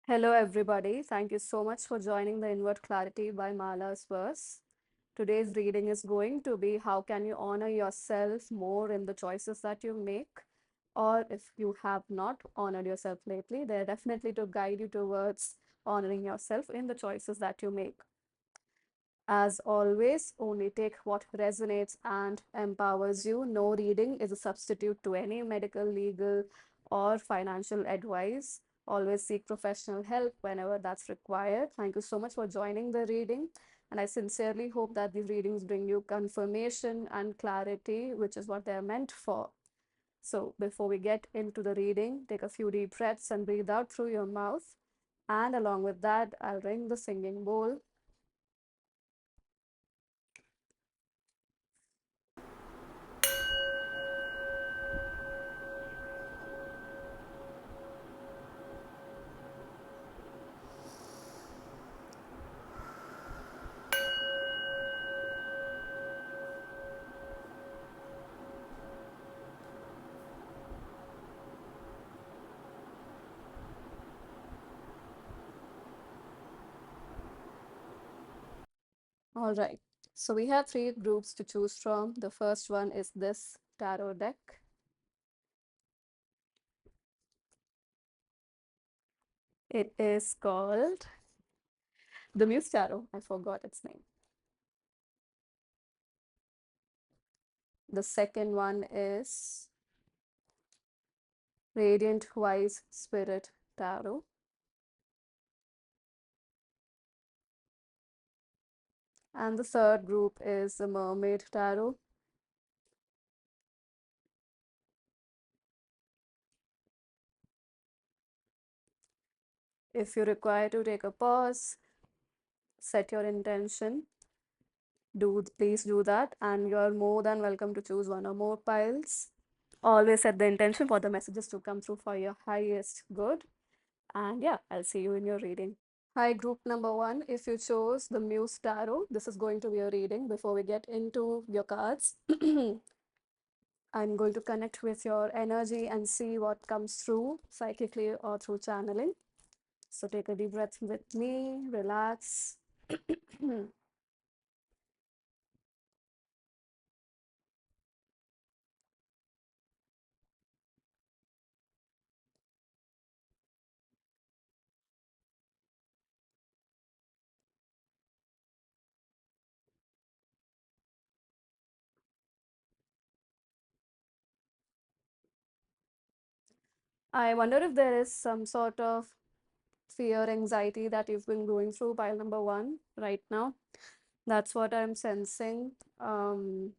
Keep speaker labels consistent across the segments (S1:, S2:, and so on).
S1: Hello, everybody. Thank you so much for joining the Inward Clarity by Mala's Verse. Today's reading is going to be how can you honor yourself more in the choices that you make? Or if you have not honored yourself lately, they're definitely to guide you towards honoring yourself in the choices that you make. As always, only take what resonates and empowers you. No reading is a substitute to any medical, legal, or financial advice. Always seek professional help whenever that's required. Thank you so much for joining the reading. And I sincerely hope that these readings bring you confirmation and clarity, which is what they're meant for. So, before we get into the reading, take a few deep breaths and breathe out through your mouth. And along with that, I'll ring the singing bowl. All right. So we have three groups to choose from. The first one is this tarot deck. It is called the Muse Tarot. I forgot its name. The second one is Radiant Wise Spirit Tarot. And the third group is the Mermaid Tarot. If you require to take a pause, set your intention, please do that. And you're more than welcome to choose one or more piles. Always set the intention for the messages to come through for your highest good. And yeah, I'll see you in your reading. Hi, group number one. If you chose the Muse Tarot, this is going to be a reading. Before we get into your cards, I'm going to connect with your energy and see what comes through psychically or through channeling. So take a deep breath with me, relax. I wonder if there is some sort of fear, anxiety that you've been going through, pile number one, right now. That's what I'm sensing. For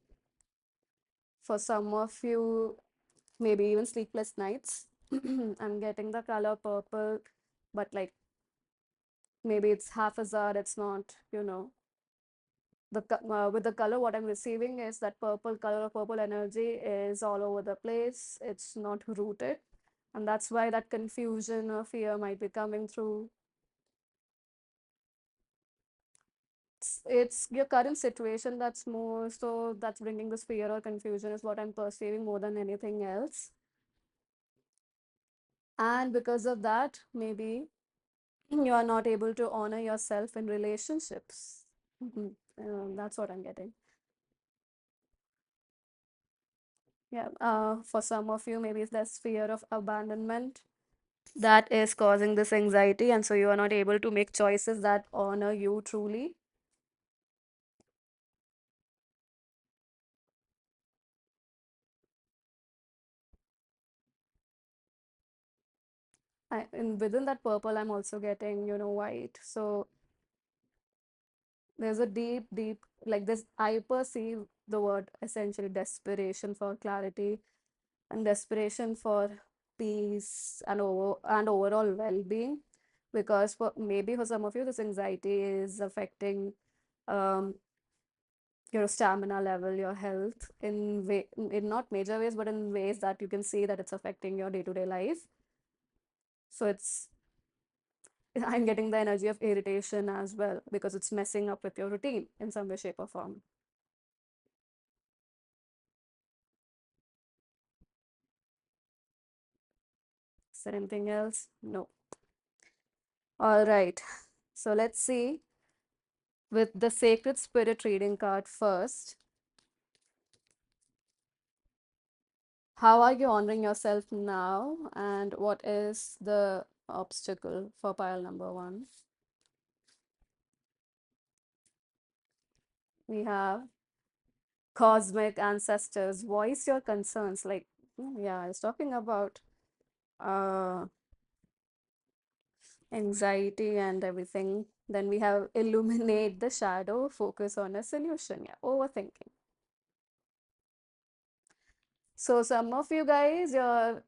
S1: some of you, maybe even sleepless nights. I'm getting the color purple, but like maybe it's haphazard, it's not, with the color what I'm receiving is that purple color, purple energy is all over the place. It's not rooted, and that's why that confusion or fear might be coming through. It's your current situation that's more so that's bringing this fear or confusion is what I'm perceiving more than anything else. And because of that, maybe you are not able to honor yourself in relationships. That's what I'm getting. Yeah, for some of you, maybe there's fear of abandonment that is causing this anxiety, and so you are not able to make choices that honor you truly. And within that purple, I'm also getting, white. So there's a deep, deep, like this, I perceive the word essentially desperation for clarity and desperation for peace and overall well-being, because maybe for some of you this anxiety is affecting um, your stamina level, your health in not major ways, but in ways that you can see that it's affecting your day-to-day life. So it's I'm getting the energy of irritation as well because it's messing up with your routine in some way, shape, or form. Is there anything else? No. All right. So let's see with the Sacred Spirit reading card first. How are you honoring yourself now? And what is the obstacle for pile number one? We have cosmic ancestors. Voice your concerns. Like, yeah, I was talking about uh, anxiety and everything. Then we have illuminate the shadow, focus on a solution. Yeah, overthinking. So some of you guys, you're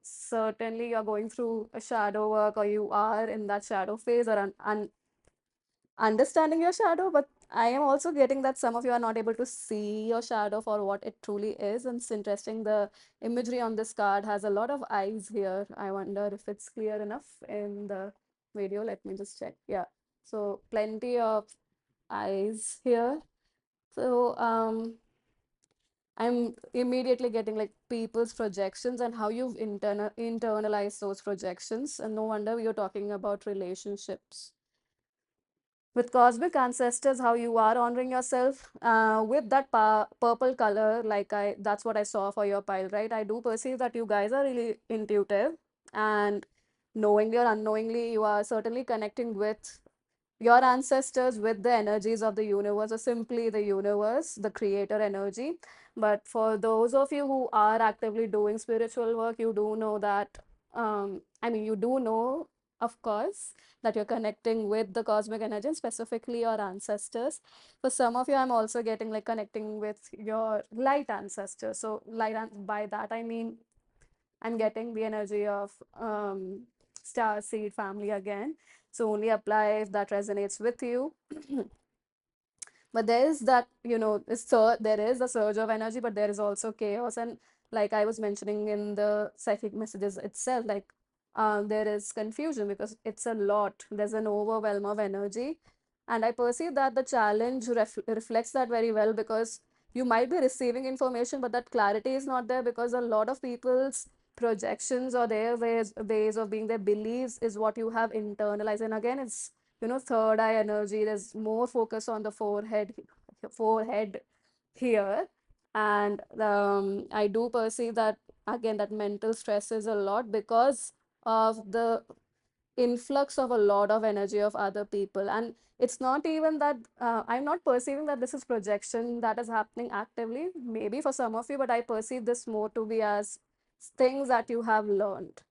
S1: going through a shadow work, or you are in that shadow phase, or understanding your shadow. But I am also getting that some of you are not able to see your shadow for what it truly is. And it's interesting. The imagery on this card has a lot of eyes here. I wonder if it's clear enough in the video. Let me just check. Yeah. So plenty of eyes here. So I'm immediately getting like people's projections and how you've internalized those projections. And no wonder you're talking about relationships. With cosmic ancestors, how you are honoring yourself with that purple color, like that's what I saw for your pile, right? I do perceive that you guys are really intuitive, and knowingly or unknowingly, you are certainly connecting with your ancestors, with the energies of the universe, or simply the universe, the creator energy. But for those of you who are actively doing spiritual work, you do know that, I mean, you do know, of course, that you're connecting with the cosmic energy, and specifically your ancestors. For some of you, I'm also getting like connecting with your light ancestors. So, by that, I mean, I'm getting the energy of star seed family again. So only apply if that resonates with you. But there is that, there is a surge of energy, but there is also chaos. And like I was mentioning in the psychic messages itself, like there is confusion because it's a lot. There's an overwhelm of energy. And I perceive that the challenge reflects that very well, because you might be receiving information, but that clarity is not there, because a lot of people's projections or their ways of being, their beliefs is what you have internalized. And again, it's third eye energy. There's more focus on the forehead here. And I do perceive that again, that mental stress is a lot because of the influx of a lot of energy of other people. And it's not even that I'm not perceiving that this is projection that is happening actively, maybe for some of you, but I perceive this more to be as things that you have learned.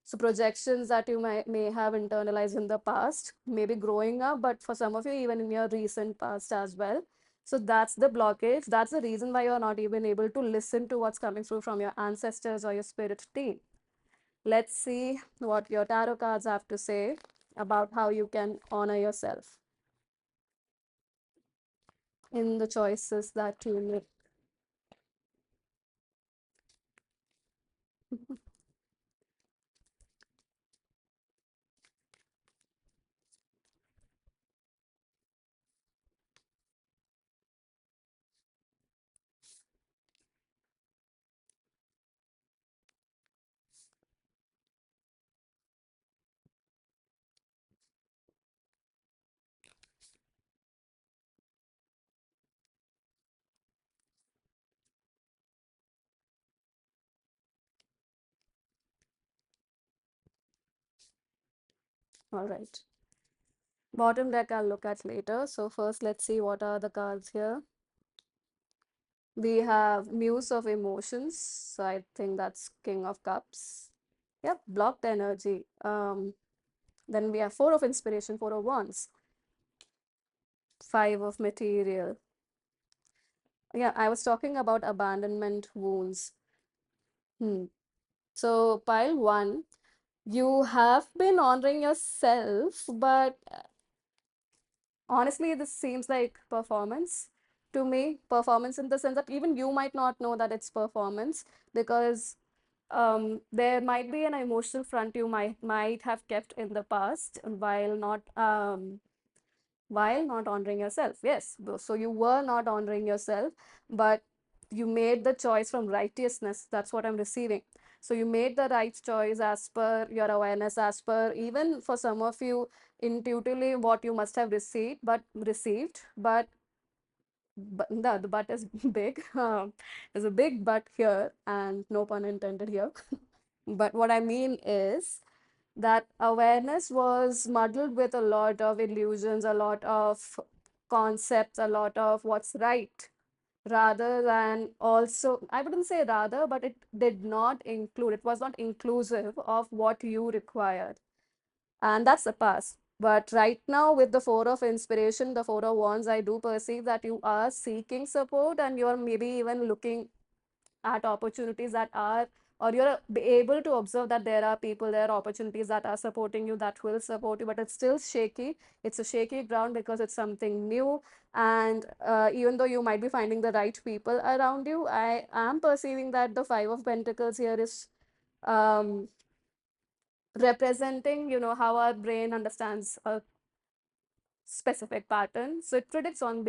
S1: So projections that you may have internalized in the past, maybe growing up, but for some of you, even in your recent past as well. So that's the blockage. That's the reason why you're not even able to listen to what's coming through from your ancestors or your spirit team. Let's see what your tarot cards have to say about how you can honor yourself in the choices that you make. All right. Bottom deck I'll look at later. So first, let's see what are the cards here. We have Muse of Emotions. So I think that's King of Cups. Yep, blocked energy. Then we have Four of Inspiration, Four of Wands, Five of Material. Yeah, I was talking about abandonment wounds. Hmm. So pile one, you have been honoring yourself, but honestly, this seems like performance to me. Performance in the sense that even you might not know that it's performance, because there might be an emotional front you might have kept in the past while not honoring yourself. Yes, so you were not honoring yourself, but you made the choice from righteousness. That's what I'm receiving. So you made the right choice as per your awareness, as per, even for some of you, intuitively what you must have received, but the but is big. There's a big but here, and no pun intended here. But what I mean is that awareness was muddled with a lot of illusions, a lot of concepts, a lot of what's right, rather than also, I wouldn't say rather, but it did not include, it was not inclusive of what you required. And that's the past. But right now, with the four of inspiration, the four of wands, I do perceive that you are seeking support and you're maybe even looking at opportunities that are, or you're able to observe that there are people, there are opportunities that are supporting you, that will support you, but it's still shaky. It's a shaky ground because it's something new. And even though you might be finding the right people around you, I am perceiving that the Five of Pentacles here is um, representing, how our brain understands a specific pattern. So it predicts on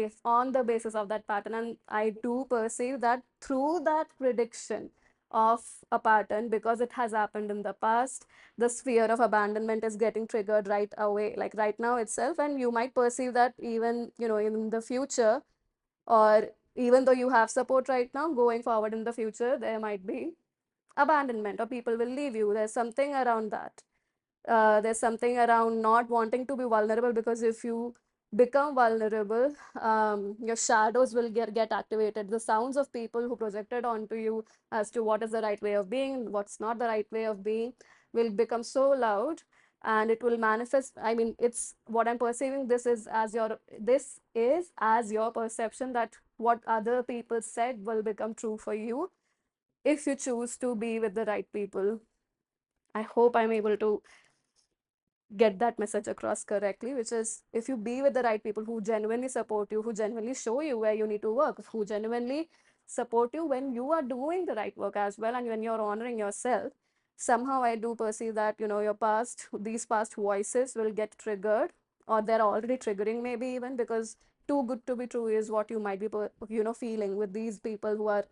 S1: the basis of that pattern. And I do perceive that through that prediction of a pattern, because it has happened in the past, the sphere of abandonment is getting triggered right away, like right now itself. And you might perceive that even, in the future, or even though you have support right now, going forward in the future, there might be abandonment or people will leave you. There's something around that. There's something around not wanting to be vulnerable, because if you become vulnerable, your shadows will get activated. The sounds of people who projected onto you as to what is the right way of being, what's not the right way of being, will become so loud, and it will manifest. I mean, it's what I'm perceiving. This is as your perception, that what other people said will become true for you if you choose to be with the right people. I hope I'm able to get that message across correctly, which is, if you be with the right people who genuinely support you, who genuinely show you where you need to work, who genuinely support you when you are doing the right work as well, and when you're honoring yourself, somehow I do perceive that, these past voices will get triggered, or they're already triggering, maybe even, because too good to be true is what you might be, feeling with these people who are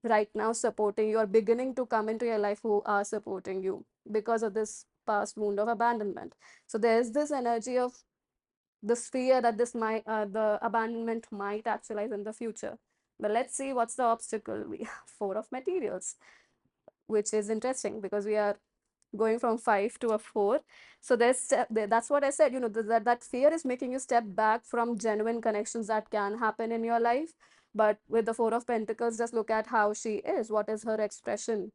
S1: right now supporting you, or beginning to come into your life, who are supporting you because of this past wound of abandonment. So there's this energy of this fear that the abandonment might actualize in the future. But let's see what's the obstacle. We have Four of Materials, which is interesting because we are going from five to a four. So that's what I said, that fear is making you step back from genuine connections that can happen in your life. But with the Four of Pentacles, just look at how she is. What is her expression?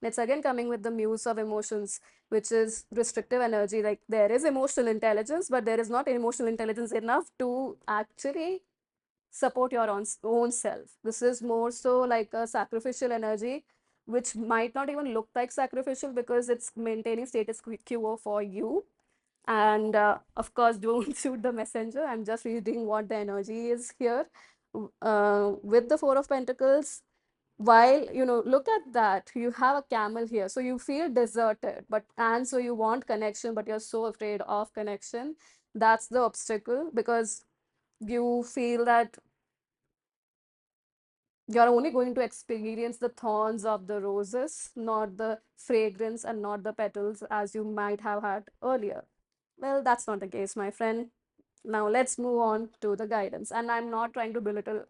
S1: It's again coming with the Muse of emotions, which is restrictive energy. Like, there is emotional intelligence, but there is not emotional intelligence enough to actually support your own self. This is more so like a sacrificial energy, which might not even look like sacrificial because it's maintaining status quo for you. And of course, don't shoot the messenger. I'm just reading what the energy is here. With the Four of Pentacles, while, look at that, you have a camel here, so you feel deserted, and so you want connection, but you're so afraid of connection. That's the obstacle, because you feel that you're only going to experience the thorns of the roses, not the fragrance and not the petals as you might have had earlier. Well, that's not the case, my friend. Now let's move on to the guidance. And I'm not trying to belittle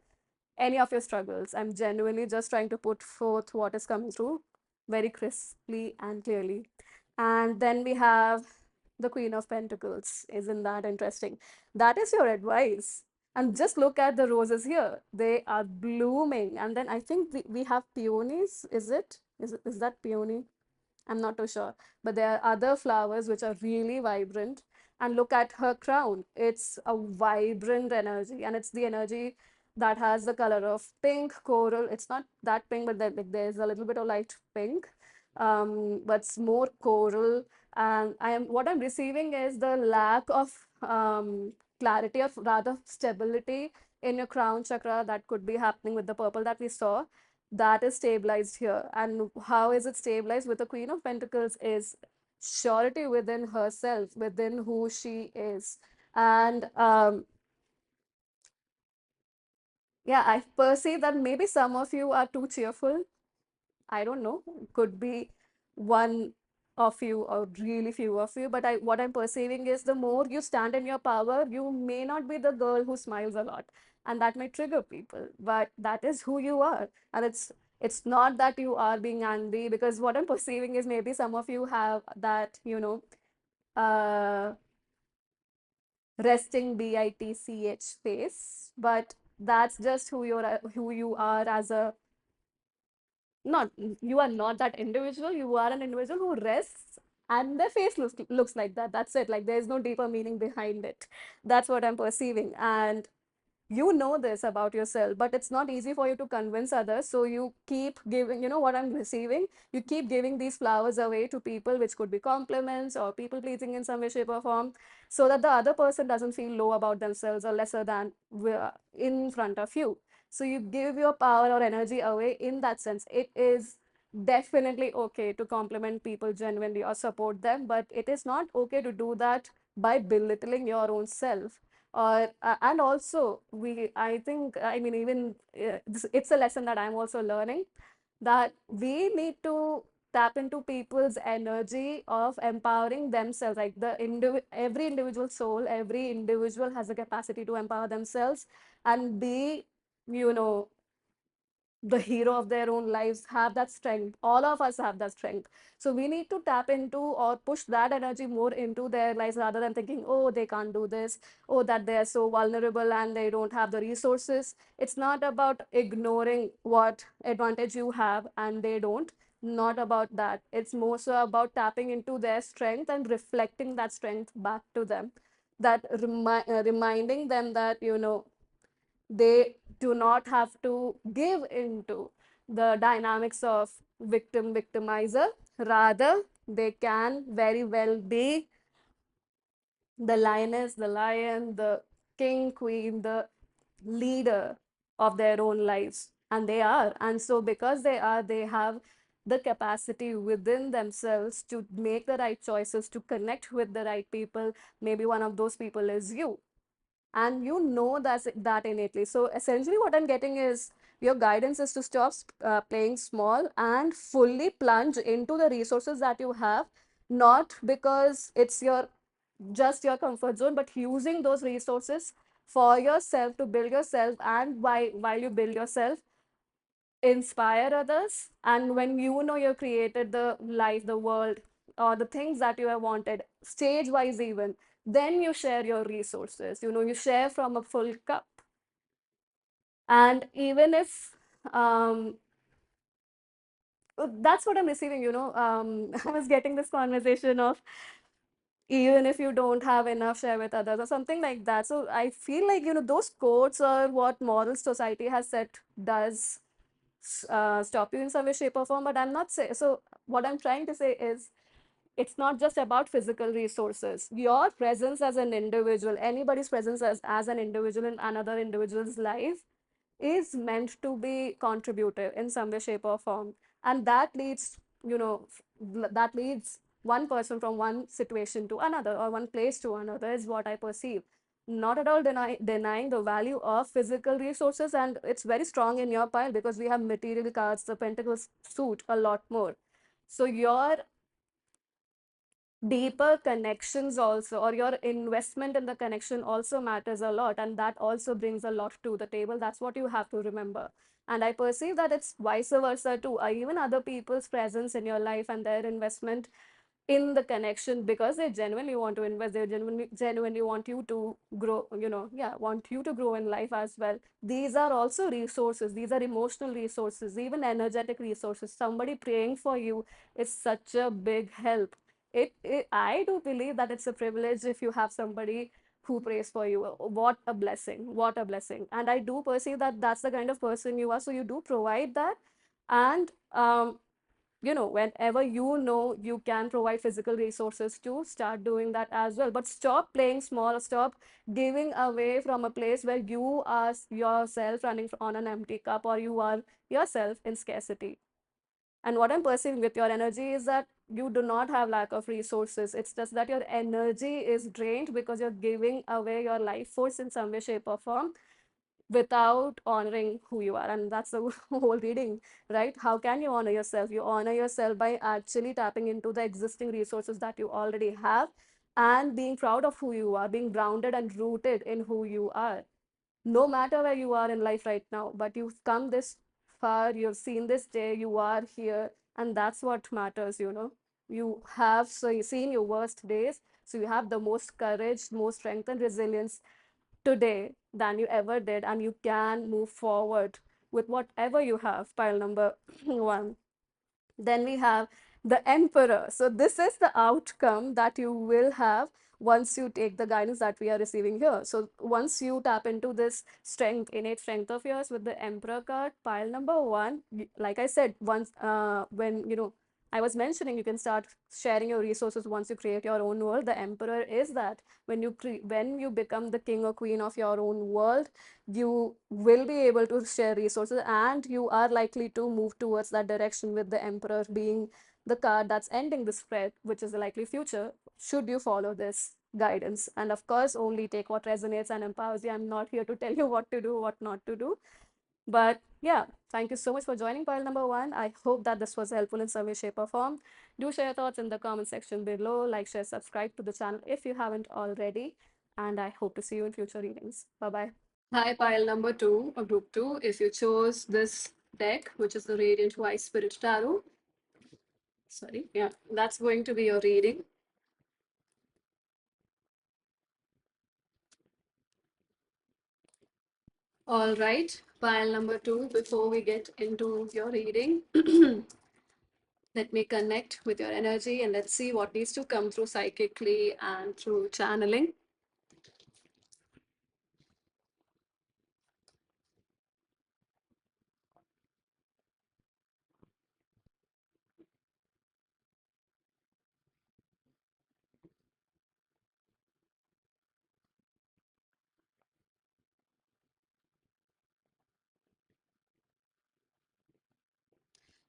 S1: any of your struggles. I'm genuinely just trying to put forth what is coming through very crisply and clearly. And then we have the Queen of Pentacles. Isn't that interesting? That is your advice. And just look at the roses here. They are blooming. And then I think we have peonies. Is that peony? I'm not too sure. But there are other flowers which are really vibrant. And look at her crown. It's a vibrant energy. And it's the energy that has the color of pink, coral. It's not that pink, but there's a little bit of light pink. But it's more coral. And what I'm receiving is the lack of clarity, of rather stability in your crown chakra, that could be happening with the purple that we saw. That is stabilized here. And how is it stabilized? With the Queen of Pentacles is surety within herself, within who she is. And yeah, I perceive that maybe some of you are too cheerful. I don't know. Could be one of you, or really few of you, but what I'm perceiving is the more you stand in your power, you may not be the girl who smiles a lot, and that may trigger people, but that is who you are. And it's not that you are being angry, because what I'm perceiving is maybe some of you have that, uh resting bitch face, but that's just who you are as a, not, you are not that individual, you are an individual who rests, and their face looks like that. That's it. Like, there's no deeper meaning behind it. That's what I'm perceiving. And you know this about yourself, but it's not easy for you to convince others, so you keep giving, what I'm receiving, you keep giving these flowers away to people, which could be compliments or people pleasing in some way, shape, or form, so that the other person doesn't feel low about themselves or lesser than in front of you. So you give your power or energy away in that sense. It is definitely okay to compliment people genuinely or support them, but it is not okay to do that by belittling your own self. Or and also, I think, I mean, even it's a lesson that I'm also learning, that we need to tap into people's energy of empowering themselves. Like, every individual soul, every individual has a capacity to empower themselves and be, you know the hero of their own lives, have that strength. All of us have that strength. So we need to tap into or push that energy more into their lives, rather than thinking, oh, they can't do this, oh, that they are so vulnerable and they don't have the resources. It's not about ignoring what advantage you have and they don't. Not about that. It's more so about tapping into their strength and reflecting that strength back to them, that reminding them that, they do not have to give into the dynamics of victim victimizer. Rather, they can very well be the lioness, the lion, the king, queen, the leader of their own lives. And they are. And so, because they are, they have the capacity within themselves to make the right choices, to connect with the right people. Maybe one of those people is you, and that innately. So essentially what I'm getting is, your guidance is to stop playing small and fully plunge into the resources that you have, not because it's your just your comfort zone, but using those resources for yourself, to build yourself, and while you build yourself, inspire others. And when you've created the life, the world, or the things that you have wanted, stage wise even, then you share your resources. You share from a full cup. And even if that's what I'm receiving, I was getting this conversation of, even if you don't have enough, share with others, or something like that. So I feel like, those quotes, or what moral society has set, does stop you in some way, shape, or form. But I'm not say so. What I'm trying to say is, it's not just about physical resources. Your presence as an individual, anybody's presence as an individual in another individual's life, is meant to be contributive in some way, shape, or form. And that leads, that leads one person from one situation to another, or one place to another, is what I perceive. Not at all denying the value of physical resources, and it's very strong in your pile, because we have material cards, the pentacles suit a lot more. So your deeper connections also, or your investment in the connection, also matters a lot, and that also brings a lot to the table. That's what you have to remember. And I perceive that it's vice versa too. Even other people's presence in your life and their investment in the connection, because they genuinely want to invest, they genuinely want you to grow, yeah, want you to grow in life as well. These are also resources. These are emotional resources, even energetic resources. Somebody praying for you is such a big help. I do believe that it's a privilege if you have somebody who prays for you. What a blessing, what a blessing. And I do perceive that that's the kind of person you are, so you do provide that. And whenever you can provide physical resources, to start doing that as well. But stop playing small, stop giving away from a place where you are yourself running on an empty cup, or you are yourself in scarcity. And what I'm perceiving with your energy is that you do not have lack of resources. It's just that your energy is drained because you're giving away your life force in some way, shape, or form. without honoring who you are. And that's the whole reading, right? How can you honor yourself? You honor yourself by actually tapping into the existing resources that you already have and being proud of who you are, being grounded and rooted in who you are. No matter where you are in life right now, but you've come this far, you've seen this day, you are here, and that's what matters, you know. You have seen your worst days, so you have the most courage, most strength, and resilience today than you ever did, and you can move forward with whatever you have. Pile number one. Then we have the emperor. So this is the outcome that you will have once you take the guidance that we are receiving here. So once you tap into this strength, innate strength of yours with the emperor card, pile number one, like I said, once when you know I was mentioning, you can start sharing your resources once you create your own world. The emperor is that when when you become the king or queen of your own world, you will be able to share resources, and you are likely to move towards that direction, with the emperor being the card that's ending the spread, which is the likely future should you follow this guidance. And of course, only take what resonates and empowers you. I'm not here to tell you what to do, what not to do. But yeah, thank you so much for joining pile number one. I hope that this was helpful in some way, shape, or form. Do share your thoughts in the comment section below. Like, share, subscribe to the channel if you haven't already. And I hope to see you in future readings. Bye bye. Hi, pile number two, or group two. If you chose this deck, which is the Radiant White Spirit Tarot, sorry, yeah, that's going to be your reading. All right, pile number two, before we get into your reading, let me connect with your energy and let's see what needs to come through psychically and through channeling.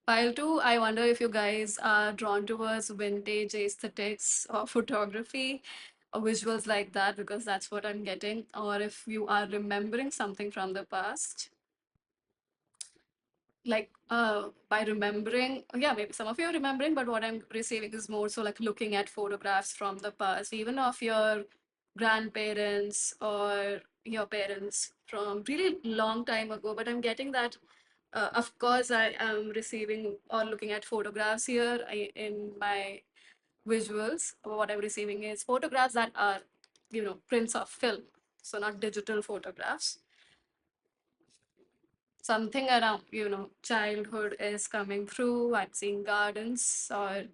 S1: Pile two, I wonder if you guys are drawn towards vintage aesthetics or photography or visuals like that, because that's what I'm getting, or if you are remembering something from the past. Like by remembering, yeah, maybe some of you are remembering, but what I'm receiving is more so like looking at photographs from the past, even of your grandparents or your parents from really long time ago. But I'm getting that of course I am receiving or looking at photographs here in my visuals. What I'm receiving is photographs that are, you know, prints of film, so not digital photographs. Something around, you know, childhood is coming through. I'm seeing gardens, or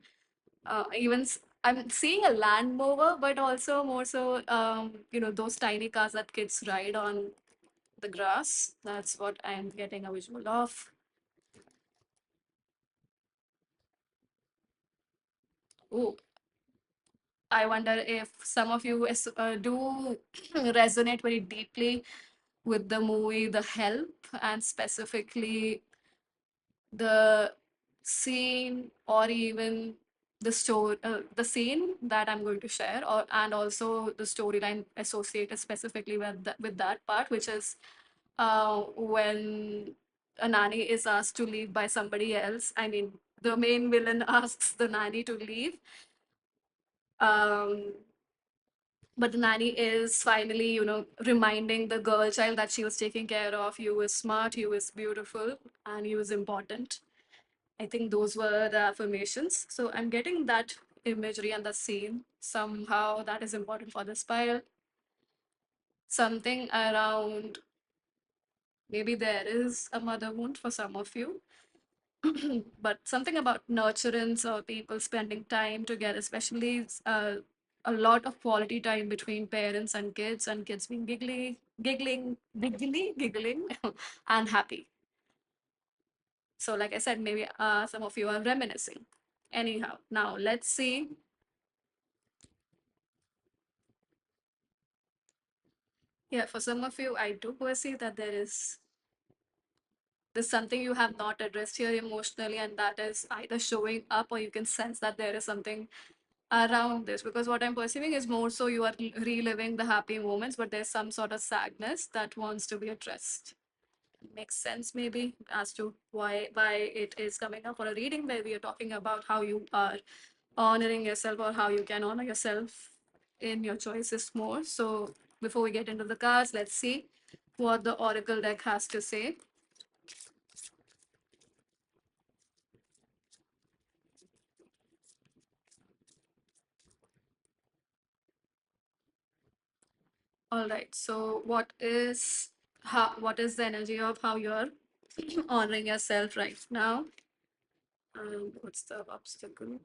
S1: I'm seeing a land mower, but also more so, you know, those tiny cars that kids ride on the grass. That's what I'm getting a visual of. Oh, I wonder if some of you do resonate very deeply with the movie The Help, and specifically the scene, or even the story, the scene that I'm going to share, or and also the storyline associated specifically with that part, which is when a nanny is asked to leave by somebody else. I mean, the main villain asks the nanny to leave. Um, but the nanny is finally, you know, reminding the girl child that she was taking care of. You was smart, you was beautiful, and you was important. I think those were the affirmations. So I'm getting that imagery and the scene. Somehow that is important for the spire. Something around, maybe there is a mother wound for some of you, but something about nurturance or people spending time together, especially a lot of quality time between parents and kids being giggling, and happy. So, like I said, maybe some of you are reminiscing. Anyhow, now let's see. Yeah, for some of you, I do perceive that there's something you have not addressed here emotionally, and that is either showing up, or you can sense that there is something around this, because what I'm perceiving is more so you are reliving the happy moments, but there's some sort of sadness that wants to be addressed. Makes sense maybe as to why it is coming up for a reading where we are talking about how you are honoring yourself or how you can honor yourself in your choices more. So before we get into the cards, let's see what the oracle deck has to say. All right, so what is the energy of how you're honoring yourself right now? What's the obstacle?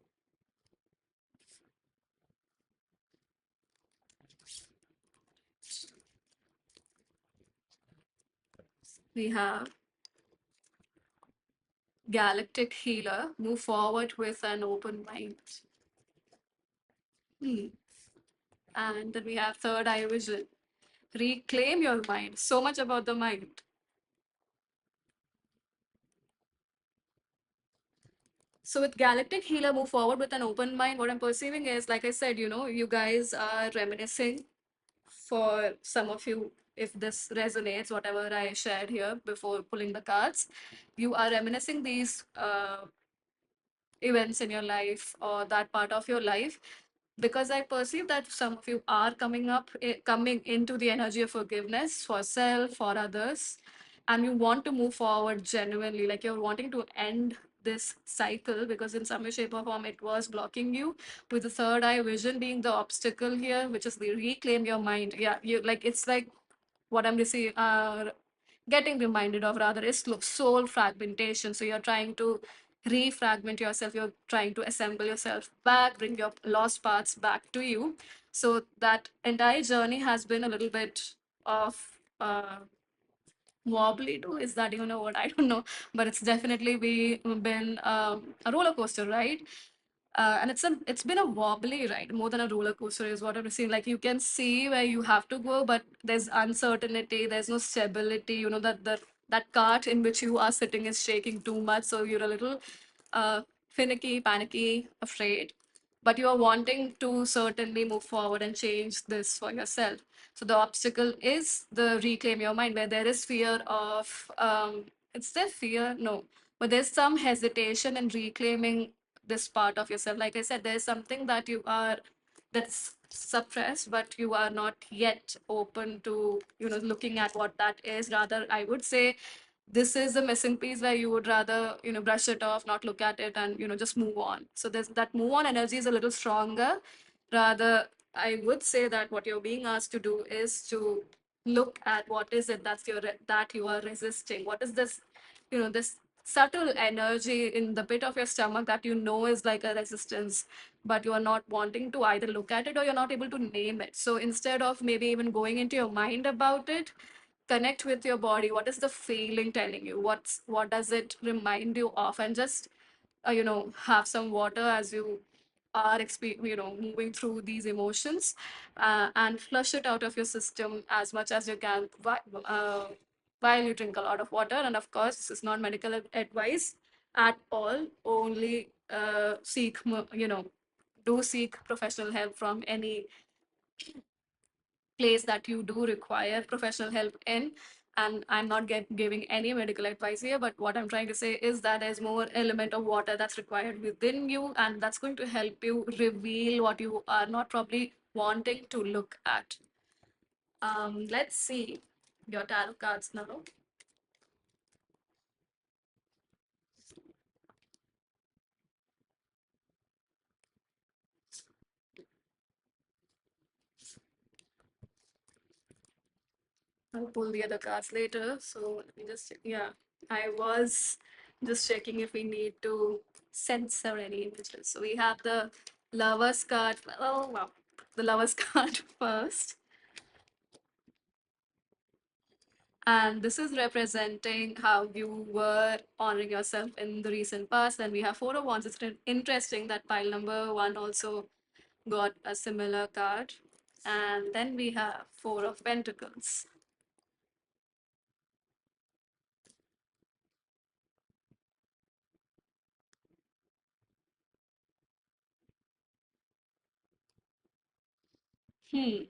S1: We have galactic healer, move forward with an open mind. Hmm. And then we have third eye vision, reclaim your mind. So much about the mind. So with galactic healer, move forward with an open mind. What I'm perceiving is, like I said, you guys are reminiscing. For some of you, if this resonates, whatever I shared here before pulling the cards, you are reminiscing these events in your life or that part of your life, because I perceive that some of you are coming into the energy of forgiveness for self, for others, and you want to move forward genuinely, like you're wanting to end this cycle, because in some way, shape, or form it was blocking you, with the third eye vision being the obstacle here, which is the reclaim your mind. Yeah, you like, it's like what I'm receiving, getting reminded of rather is soul fragmentation. So you're trying to refragment yourself, you're trying to assemble yourself back, bring your lost parts back to you. So that entire journey has been a little bit of wobbly too. Is that even a word? I don't know, but it's definitely been a roller coaster ride. And it's been a wobbly ride more than a roller coaster is what I'm saying. Like you can see where you have to go, but there's uncertainty, there's no stability. You know that cart in which you are sitting is shaking too much, so you're a little finicky, panicky, afraid, but you are wanting to certainly move forward and change this for yourself. So the obstacle is the reclaim your mind, where there is fear of it's there fear? No, but there's some hesitation in reclaiming this part of yourself. Like I said, there's something that's suppressed, but you are not yet open to, looking at what that is. Rather, I would say this is a missing piece where you would rather, brush it off, not look at it, and, just move on. So there's that move on energy is a little stronger. Rather, I would say that what you're being asked to do is to look at what is it that you are resisting. What is this, this subtle energy in the pit of your stomach that is like a resistance, but you are not wanting to either look at it or you're not able to name it. So instead of maybe even going into your mind about it, connect with your body. What is the feeling telling you? What does it remind you of? And just have some water as you are moving through these emotions, and flush it out of your system as much as you can while you drink a lot of water. And of course, this is not medical advice at all. Only do seek professional help from any place that you do require professional help in. And I'm not giving any medical advice here, but what I'm trying to say is that there's more element of water that's required within you, and that's going to help you reveal what you are not probably wanting to look at. Let's see your tarot cards now. I'll pull the other cards later. So let me just, yeah, I was just checking if we need to censor any images. So we have the Lovers card. Oh, wow. The Lovers card first. And this is representing how you were honoring yourself in the recent past. And we have Four of Wands. It's interesting that pile number one also got a similar card. And then we have Four of Pentacles. Hmm.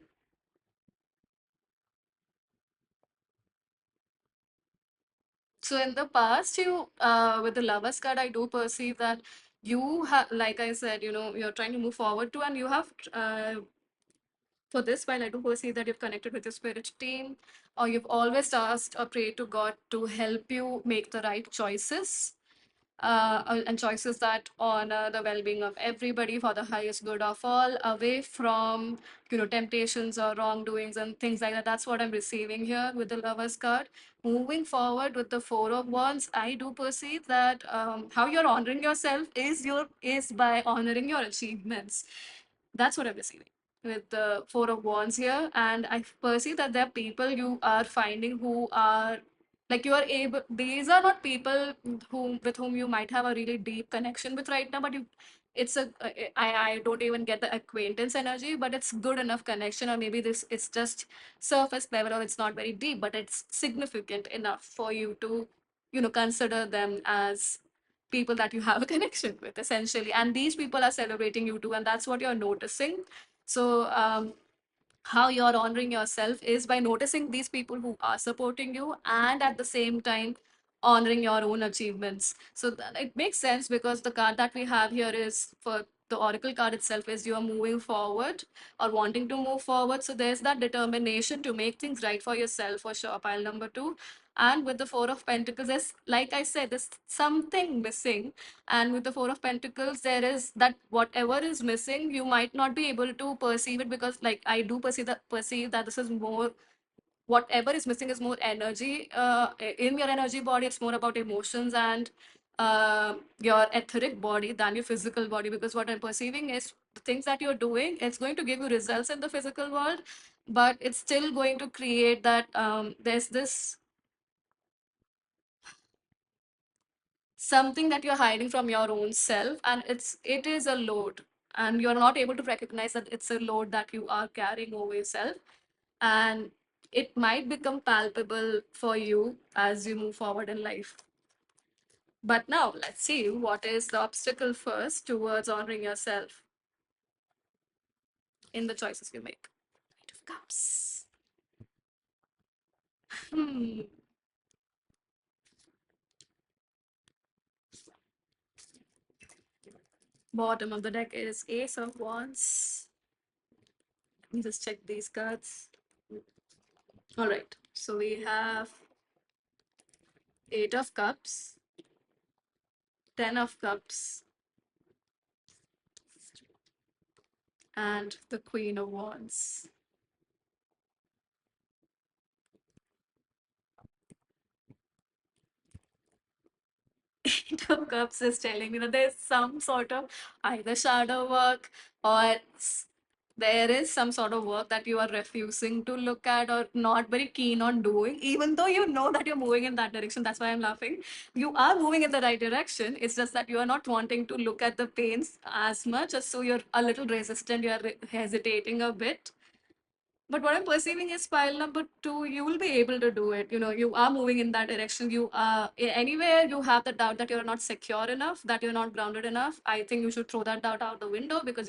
S1: So in the past, with the lovers card, I do perceive that you have, like I said, you're trying to move forward to, and you have, for this, while I do perceive that you've connected with your spirit team, or you've always asked or prayed to God to help you make the right choices, and choices that honor the well-being of everybody for the highest good of all, away from temptations or wrongdoings and things like that. That's what I'm receiving here with the lovers card. Moving forward with the four of wands, I do perceive that how you're honoring yourself is by honoring your achievements. That's what I'm receiving with the four of wands here. And I perceive that there are people you are finding who are like you are able, these are not people whom you might have a really deep connection with right now, but you it's a I don't even get the acquaintance energy, but it's good enough connection, or maybe this it's just surface level, or it's not very deep, but it's significant enough for you to consider them as people that you have a connection with, essentially. And these people are celebrating you too, and that's what you're noticing. So how you're honoring yourself is by noticing these people who are supporting you, and at the same time honoring your own achievements. So it makes sense, because the card that we have here is for the oracle card itself is you are moving forward or wanting to move forward. So there's that determination to make things right for yourself, for sure, pile number two. And with the four of pentacles, there's, like I said, there's something missing. And with the four of pentacles, there is that whatever is missing, you might not be able to perceive it, because like I do perceive that this is more, whatever is missing is more energy, in your energy body. It's more about emotions and your etheric body than your physical body, because what I'm perceiving is the things that you're doing, it's going to give you results in the physical world, but it's still going to create that there's this something that you're hiding from your own self, and it is a load, and you're not able to recognize that it's a load that you are carrying over yourself. And it might become palpable for you as you move forward in life. But now let's see what is the obstacle first towards honoring yourself in the choices you make. Eight of Cups. Hmm. Bottom of the deck is Ace of Wands. Let me just check these cards. All right, so we have Eight of Cups, Ten of Cups, and the Queen of Wands. Eight of Cups is telling me that there's some sort of either shadow work, or there is some sort of work that you are refusing to look at or not very keen on doing, even though you know that you're moving in that direction. That's why I'm laughing. You are moving in the right direction. It's just that you are not wanting to look at the pains as much, so you're a little resistant, you're hesitating a bit. But what I'm perceiving is pile number two, you will be able to do it. You are moving in that direction. You are anywhere you have the doubt that you're not secure enough, that you're not grounded enough. I think you should throw that doubt out the window, because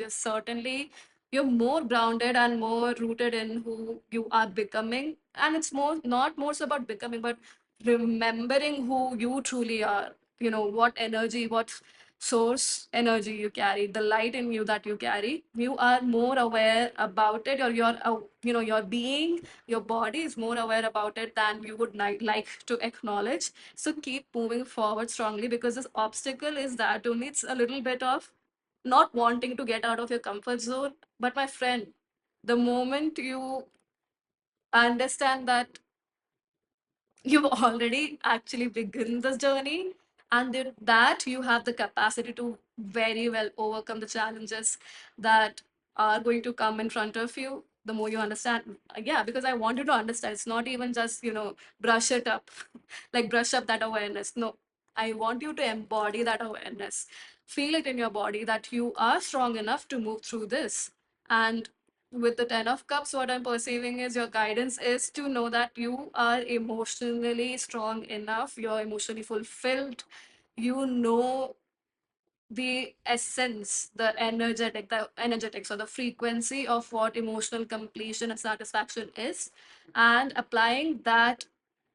S1: you're more grounded and more rooted in who you are becoming. And it's more not more so about becoming, but remembering who you truly are. What energy, what source energy you carry, the light in you that you carry, you are more aware about it, or your being, your body is more aware about it than you would like to acknowledge. So keep moving forward strongly, because this obstacle is that only it's a little bit of not wanting to get out of your comfort zone. But my friend, the moment you understand that you've already actually begun this journey, and that you have the capacity to very well overcome the challenges that are going to come in front of you. The more you understand, yeah, because I want you to understand, it's not even just brush it up, like brush up that awareness. No, I want you to embody that awareness, feel it in your body that you are strong enough to move through this. And with the Ten of Cups, what I'm perceiving is your guidance is to know that you are emotionally strong enough, you're emotionally fulfilled. You know the essence, the energetics or the frequency of what emotional completion and satisfaction is, and applying that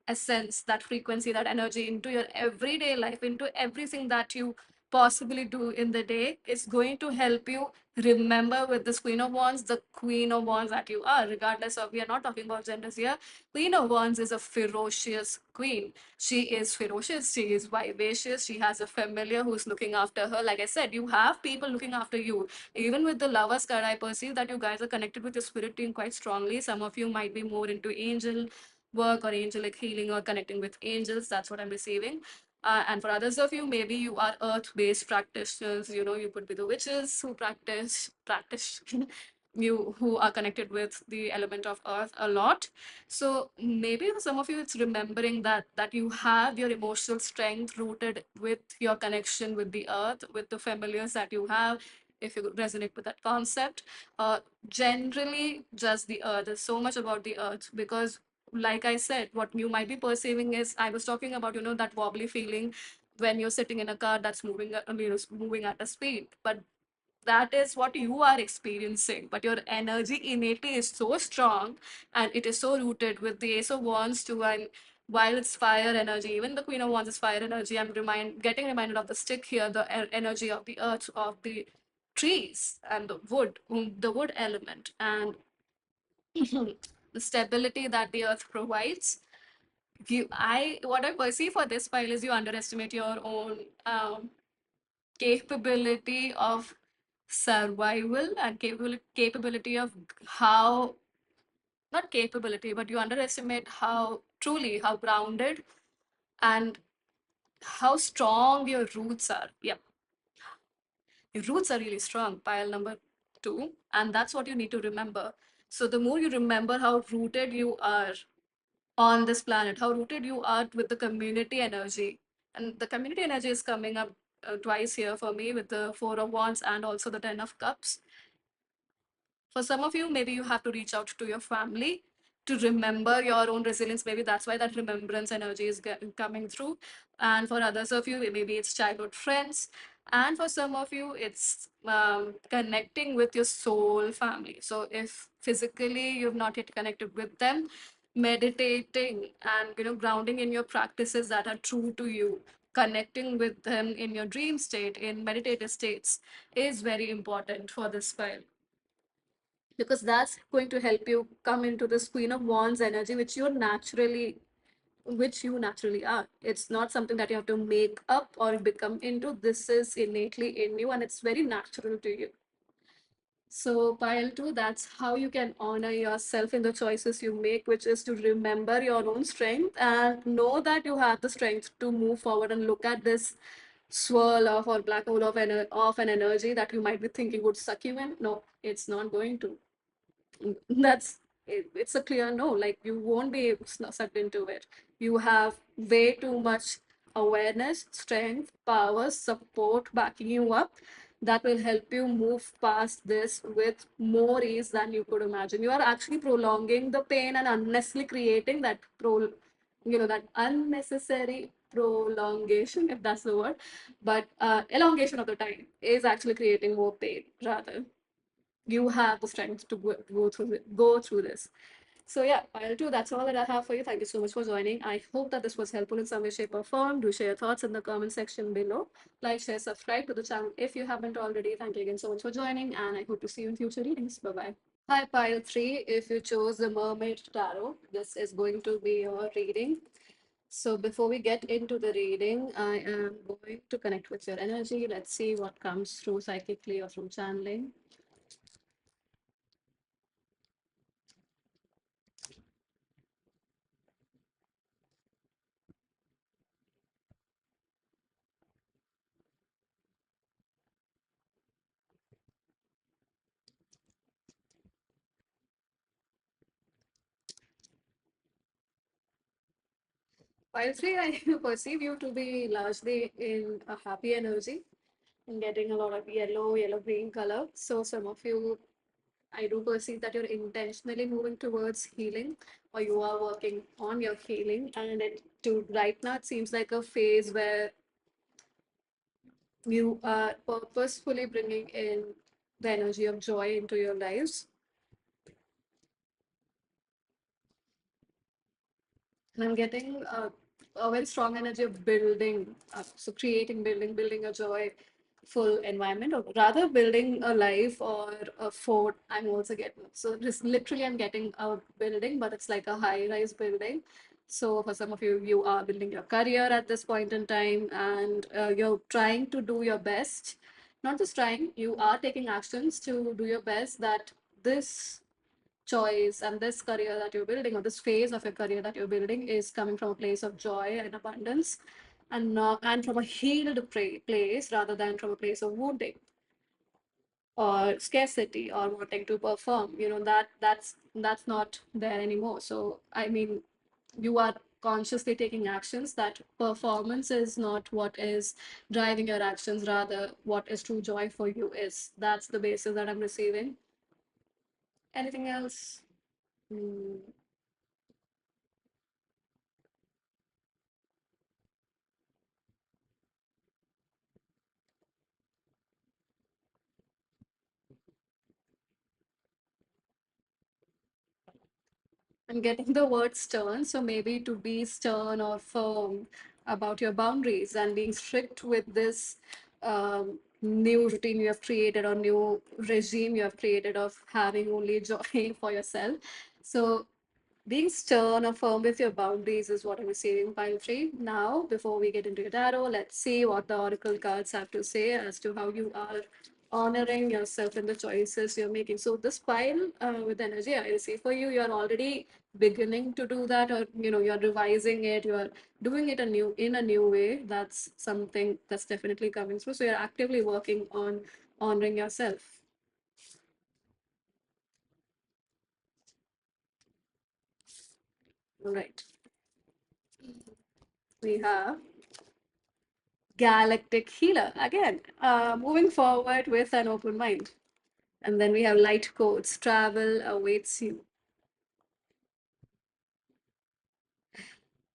S1: essence, that frequency, that energy into your everyday life, into everything that you possibly do in the day, is going to help you remember with this Queen of Wands, the Queen of Wands that you are, regardless of, we are not talking about genders here. Queen of Wands is a ferocious queen. She is ferocious, she is vivacious, she has a familiar who's looking after her. Like I said, you have people looking after you. Even with the lovers card, I perceive that you guys are connected with your spirit team quite strongly. Some of you might be more into angel work or angelic healing or connecting with angels. That's what I'm receiving. And for others of you, maybe you are earth-based practitioners. You know, you could be the witches who practice you who are connected with the element of earth a lot. So maybe for some of you, it's remembering that you have your emotional strength rooted with your connection with the earth, with the familiars that you have. If you resonate with that concept, generally just the earth. There's so much about the earth because, like I said, what you might be perceiving is, I was talking about, you know, that wobbly feeling when you're sitting in a car that's moving, moving at a speed. But that is what you are experiencing. But your energy innately is so strong, and it is so rooted with the Ace of Wands too. And while it's fire energy, even the Queen of Wands is fire energy. I'm getting reminded of the stick here, the energy of the earth, of the trees, and the wood, the wood element, and the stability that the earth provides. What I perceive for this file is you underestimate your own capability of survival and capability of how, not capability, but you underestimate how truly, how grounded and how strong your roots are. Yep, your roots are really strong, pile number two, and that's what you need to remember. So the more you remember how rooted you are on this planet, how rooted you are with the community energy. And the community energy is coming up twice here for me with the Four of Wands and also the Ten of Cups. For some of you, maybe you have to reach out to your family to remember your own resilience. Maybe that's why that remembrance energy is coming through. And for others of you, maybe it's childhood friends. And for some of you, it's connecting with your soul family. So if physically you've not yet connected with them, meditating and, you know, grounding in your practices that are true to you, connecting with them in your dream state, in meditative states, is very important for this file, because that's going to help you come into this Queen of Wands energy, which you naturally are. It's not something that you have to make up or become into. This is innately in you and it's very natural to you. So, pile two, that's how you can honor yourself in the choices you make, which is to remember your own strength and know that you have the strength to move forward and look at this swirl of or black hole of an energy that you might be thinking would suck you in. No, it's not going to. It's a clear no. Like, you won't be sucked into it. You have way too much awareness, strength, power, support backing you up that will help you move past this with more ease than you could imagine. You are actually prolonging the pain and unnecessarily creating that unnecessary prolongation, if that's the word, but elongation of the time is actually creating more pain rather. You have the strength to go through this. So yeah, I'll do. That's all that I have for you. Thank you so much for joining. I hope that this was helpful in some way, shape, or form. Do share your thoughts in the comment section below. Like, share, subscribe to the channel if you haven't already. Thank you again so much for joining, and I hope to see you in future readings. Bye bye. Hi, pile three. If you chose the Mermaid Tarot, this is going to be your reading. So before we get into the reading, I am going to connect with your energy. Let's see what comes through psychically or through channeling. While three, I perceive you to be largely in a happy energy and getting a lot of yellow green color. So some of you, I do perceive that you're intentionally moving towards healing, or you are working on your healing. And it to right now, it seems like a phase where You are purposefully bringing in the energy of joy into your lives. And I'm getting a very strong energy of building, so creating, building a joyful environment, or rather building a life or a fort. I'm also getting, so just literally I'm getting a building, but it's like a high-rise building. So for some of you, you are building your career at this point in time, and you're trying to do your best. Not just trying, you are taking actions to do your best that this choice and this career that you're building, or this phase of your career that you're building, is coming from a place of joy and abundance, and not and from a healed place rather than from a place of wounding or scarcity or wanting to perform. That's not there anymore. So I mean, you are consciously taking actions. That performance is not what is driving your actions, rather what is true joy for you is. That's the basis that I'm receiving. Anything else? Hmm. I'm getting the word stern, so maybe to be stern or firm about your boundaries and being strict with this new routine you have created, or new regime you have created of having only joy for yourself. So being stern or firm with your boundaries is what I'm receiving, pile three. Now, before we get into your tarot, let's see what the oracle cards have to say as to how you are honoring yourself in the choices you're making. So this pile with energy I receive for you, you're already beginning to do that, or you're revising it, you're doing it in a new way. That's something that's definitely coming through. So you're actively working on honoring yourself. All right. We have Galactic Healer. Again, moving forward with an open mind. And then we have Light Codes. Travel awaits you.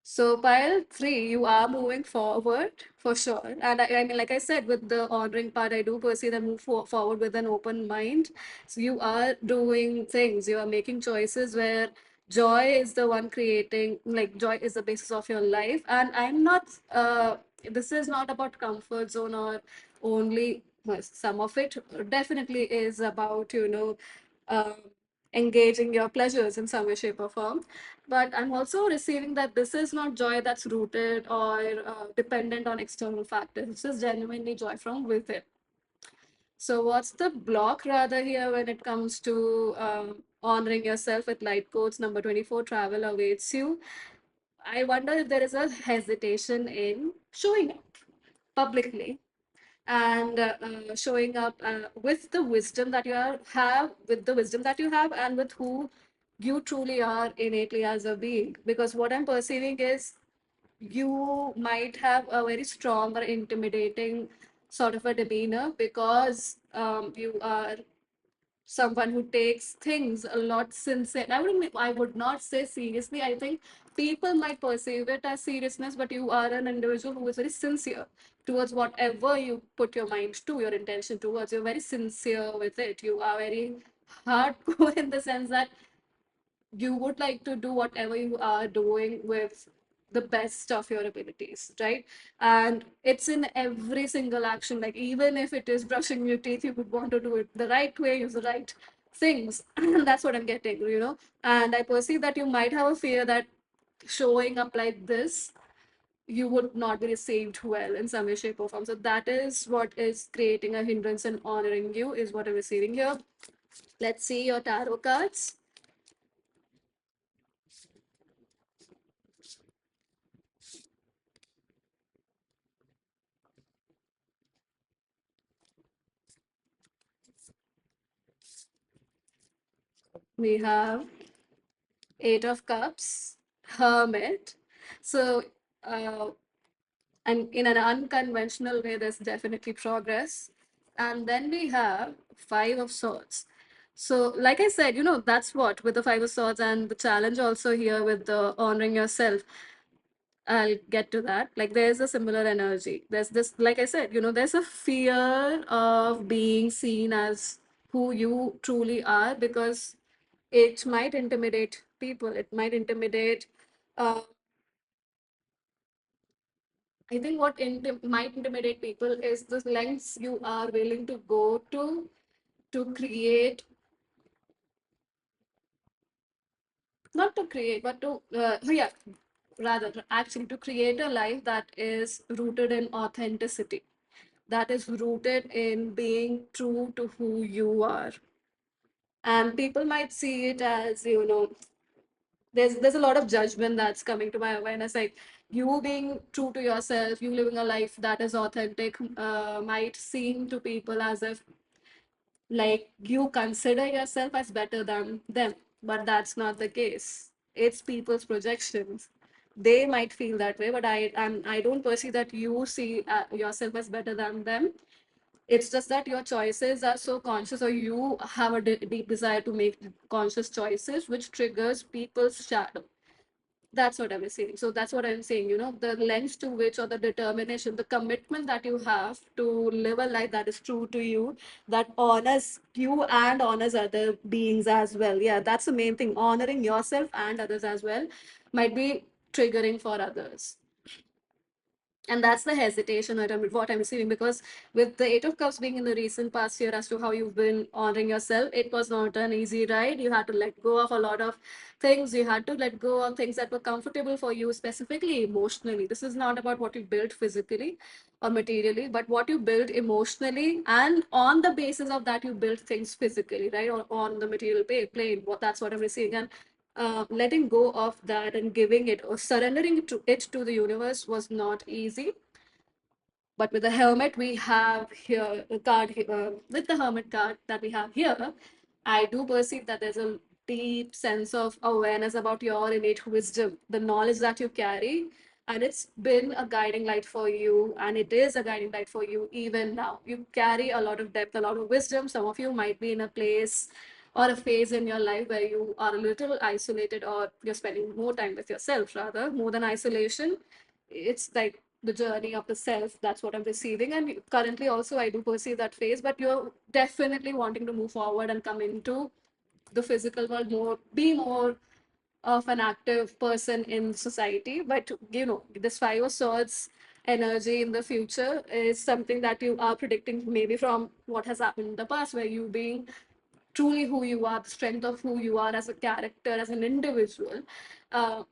S1: So pile three, you are moving forward for sure. And I mean, like I said, with the honoring part, I do perceive that forward with an open mind. So you are doing things, you are making choices where joy is the one creating, like joy is the basis of your life. And I'm not, this is not about comfort zone or only, well, some of it definitely is about, um, engaging your pleasures in some way, shape, or form. But I'm also receiving that this is not joy that's rooted or dependent on external factors. This is genuinely joy from within. So, what's the block rather here when it comes to honoring yourself with light codes? Number 24, travel awaits you. I wonder if there is a hesitation in showing up publicly and showing up with the wisdom that with the wisdom that you have, and with who you truly are innately as a being. Because what I'm perceiving is you might have a very strong or intimidating sort of a demeanor, because you are someone who takes things a lot sincere. I would not say seriously. I think people might perceive it as seriousness, but you are an individual who is very sincere towards whatever you put your mind to, your intention towards. You're very sincere with it. You are very hardcore in the sense that you would like to do whatever you are doing with the best of your abilities, right? And it's in every single action. Like, even if it is brushing your teeth, you would want to do it the right way, use the right things. That's what I'm getting. And I perceive that you might have a fear that showing up like this, you would not be received well in some way, shape, or form. So that is what is creating a hindrance in honoring you, is what I'm receiving here. Let's see your tarot cards. We have Eight of Cups, Hermit. So, uh, and in an unconventional way, there's definitely progress. And then we have Five of Swords. So, like I said, that's what with the Five of Swords, and the challenge also here with the honoring yourself. I'll get to that. Like, there's a similar energy. There's this, like I said, there's a fear of being seen as who you truly are, because it might intimidate people. It might intimidate. Uh, I think what might intimidate people is the lengths you are willing to go to create, not to create, but to, yeah, rather, actually, to create a life that is rooted in authenticity, that is rooted in being true to who you are. And people might see it as, there's a lot of judgment that's coming to my awareness. Like, you being true to yourself, you living a life that is authentic, might seem to people as if, like, you consider yourself as better than them, but that's not the case. It's people's projections. They might feel that way, but I don't perceive that you see yourself as better than them. It's just that your choices are so conscious, or you have a deep desire to make conscious choices, which triggers people's shadow. That's what I'm saying. So that's what I'm saying, the length to which, or the determination, the commitment that you have to live a life that is true to you, that honors you and honors other beings as well. Yeah, that's the main thing. Honoring yourself and others as well might be triggering for others. And that's the hesitation what I'm receiving, because with the Eight of Cups being in the recent past year, as to how you've been honoring yourself, it was not an easy ride. You had to let go of a lot of things. You had to let go of things that were comfortable for you, specifically emotionally. This is not about what you built physically or materially, but what you built emotionally, and on the basis of that, you built things physically, right? Or on the material plane. That's what I'm receiving. And letting go of that and giving it, or surrendering to the universe, was not easy. But with the hermit we have here, the card with the hermit card that we have here, I do perceive that there's a deep sense of awareness about your innate wisdom, the knowledge that you carry. And it's been a guiding light for you, and it is a guiding light for you even now. You carry a lot of depth, a lot of wisdom. Some of you might be in a place or a phase in your life where you are a little isolated, or you're spending more time with yourself, rather, more than isolation. It's like the journey of the self. That's what I'm receiving. And currently also I do perceive that phase, but you're definitely wanting to move forward and come into the physical world more, be more of an active person in society. But this Five of Swords energy in the future is something that you are predicting, maybe from what has happened in the past, where you being truly who you are, the strength of who you are as a character, as an individual, uh,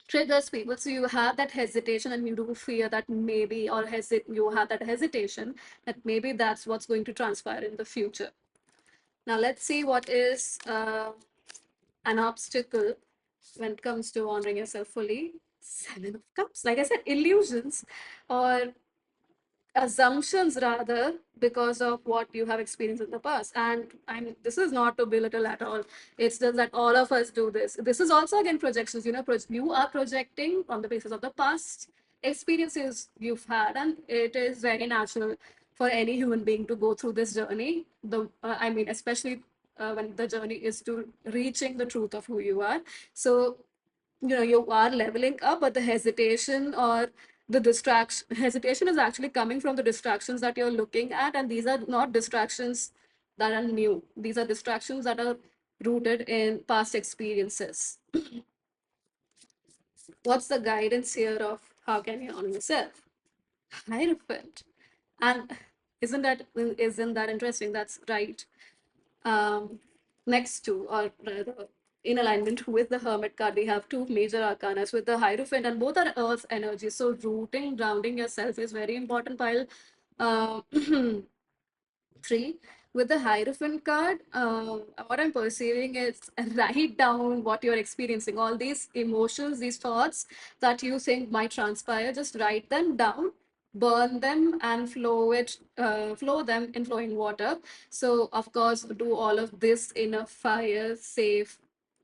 S1: triggers people. So you have that hesitation, and you do fear that maybe, or you have that hesitation that maybe that's what's going to transpire in the future. Now let's see what is an obstacle when it comes to honoring yourself fully. Seven of Cups, like I said, illusions, or assumptions, rather, because of what you have experienced in the past. And this is not to belittle at all. It's just that all of us do this. This is also, again, projections. You are projecting on the basis of the past experiences you've had, and it is very natural for any human being to go through this journey. Especially when the journey is to reaching the truth of who you are. So you are leveling up, but the hesitation, or the distraction hesitation, is actually coming from the distractions that you're looking at. And these are not distractions that are new. These are distractions that are rooted in past experiences. What's the guidance here of how can you honor yourself? Hierophant. And isn't that interesting? That's right. um, Next to, or rather in alignment with the Hermit card, we have two major arcanas with the Hierophant, and both are Earth energy. So rooting, grounding yourself is very important. While uh, three, with the Hierophant card, what I'm perceiving is, write down what you're experiencing, all these emotions, these thoughts that you think might transpire. Just write them down, burn them, and flow them in flowing water. So of course, do all of this in a fire safe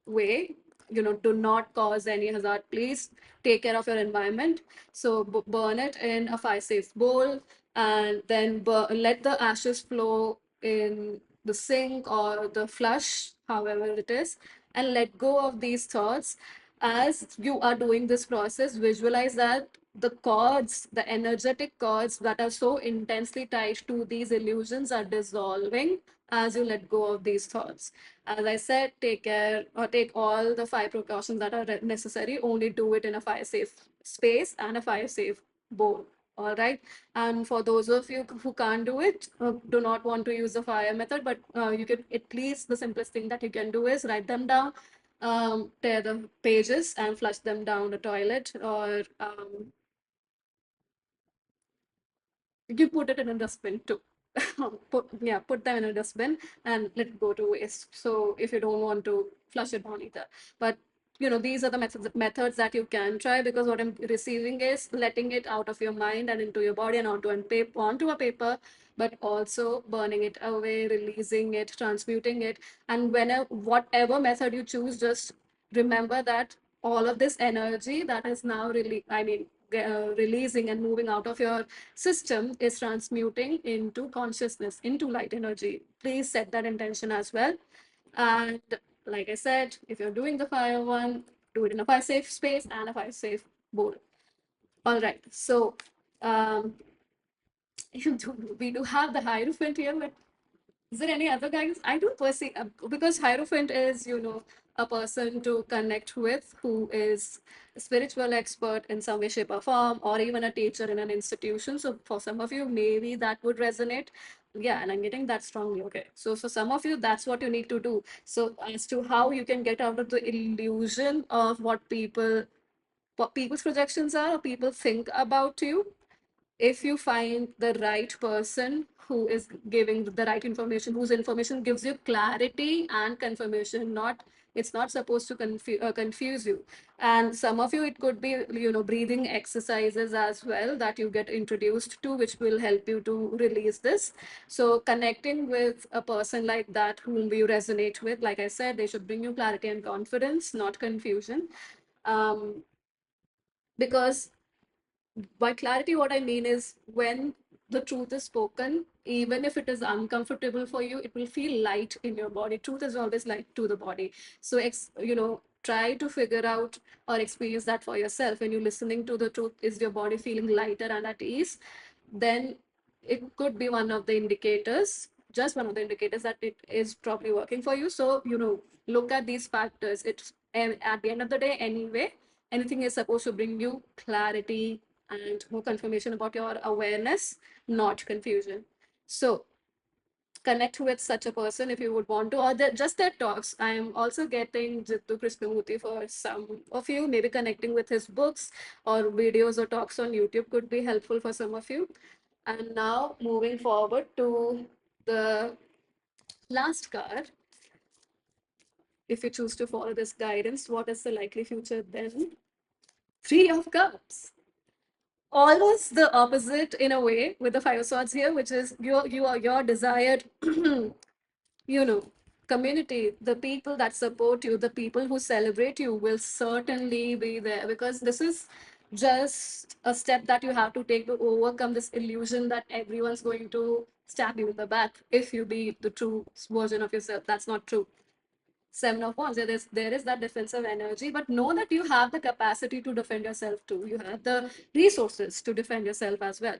S1: way. Do not cause any hazard. Please take care of your environment. So burn it in a fire safe bowl, and then let the ashes flow in the sink or the flush, however it is, and let go of these thoughts. as you are doing this process, visualize that the cords, the energetic cords that are so intensely tied to these illusions are dissolving as you let go of these thoughts. As I said, take care or take all the fire precautions that are necessary. Only do it in a fire safe space and a fire safe bowl. All right. And for those of you who can't do it, do not want to use the fire method, but you can at least the simplest thing that you can do is write them down, tear the pages and flush them down the toilet, or you put it in a dustbin too. Put them in a dustbin and let it go to waste. So if you don't want to flush it down either, but these are the methods that you can try, because what I'm receiving is letting it out of your mind and into your body and onto a paper, but also burning it away, releasing it, transmuting it. And whenever whatever method you choose, just remember that all of this energy that is now really, releasing and moving out of your system is transmuting into consciousness, into light energy. Please set that intention as well. And like I said, if you're doing the fire one, do it in a fire safe space and a fire safe bowl. All right. So um, we do have the Hierophant here, but is there any other guidance? I do perceive, because Hierophant is, a person to connect with who is a spiritual expert in some way, shape, or form, or even a teacher in an institution. So for some of you, maybe that would resonate. Yeah, and I'm getting that strongly. Okay. So for some of you, that's what you need to do. So as to how you can get out of the illusion of what people's projections are, or people think about you, if you find the right person who is giving the right information, whose information gives you clarity and confirmation, not it's not supposed to confuse you. And some of you, it could be breathing exercises as well that you get introduced to, which will help you to release this. So connecting with a person like that whom you resonate with, like I said, they should bring you clarity and confidence, not confusion. um, because by clarity, what I mean is when the truth is spoken, even if it is uncomfortable for you, it will feel light in your body. Truth is always light to the body. So, try to figure out or experience that for yourself. When you're listening to the truth, is your body feeling lighter and at ease? Then it could be one of the indicators, just one of the indicators that it is probably working for you. So, look at these factors. It's, and at the end of the day, anyway, anything is supposed to bring you clarity and more confirmation about your awareness, not confusion. So connect with such a person if you would want to, or just their talks. I'm also getting Jittu Krishnamurti for some of you. Maybe connecting with his books or videos or talks on YouTube could be helpful for some of you. And now moving forward to the last card. If you choose to follow this guidance, what is the likely future then? Three of Cups. Almost the opposite in a way with the Five of Swords here, which is your desired you know community. The people that support you, the people who celebrate you will certainly be there, because this is just a step that you have to take to overcome this illusion that everyone's going to stab you in the back if you be the true version of yourself. That's not true. Seven of Wands, there is that defensive energy, but know that you have the capacity to defend yourself too. You have the resources to defend yourself as well.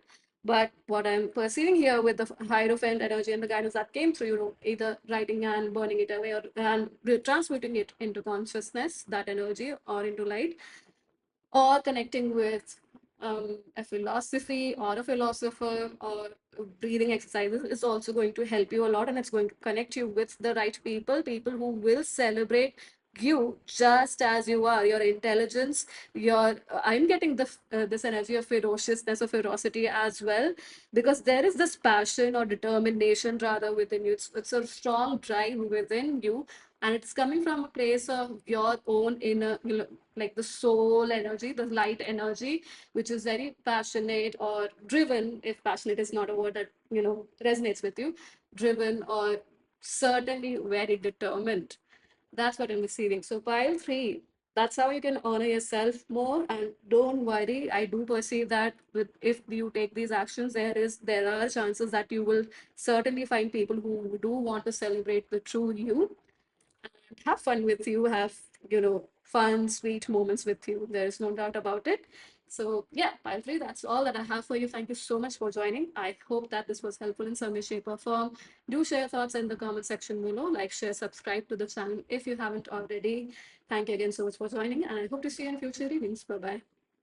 S1: But what I'm perceiving here with the Hierophant energy and the guidance that came through, either writing and burning it away, or and transmuting it into consciousness, that energy, or into light, or connecting with a philosophy or a philosopher, or breathing exercises is also going to help you a lot, and it's going to connect you with the right people who will celebrate you just as you are, your intelligence, your I'm getting this energy of ferociousness or ferocity as well, because there is this passion or determination rather within you. It's a strong drive within you, and it's coming from a place of your own inner, like the soul energy, the light energy, which is very passionate or driven, if passionate is not a word that resonates with you, driven, or certainly very determined. That's what I'm receiving. So pile three, that's how you can honor yourself more. And don't worry, I do perceive that if you take these actions, there are chances that you will certainly find people who do want to celebrate the true you, have fun with you, have, fun, sweet moments with you. There is no doubt about it. So, yeah, pile three, that's all that I have for you. Thank you so much for joining. I hope that this was helpful in some way, shape, or form. Do share your thoughts in the comment section below. Like, share, subscribe to the channel if you haven't already. Thank you again so much for joining, and I hope to see you in future readings. Bye bye.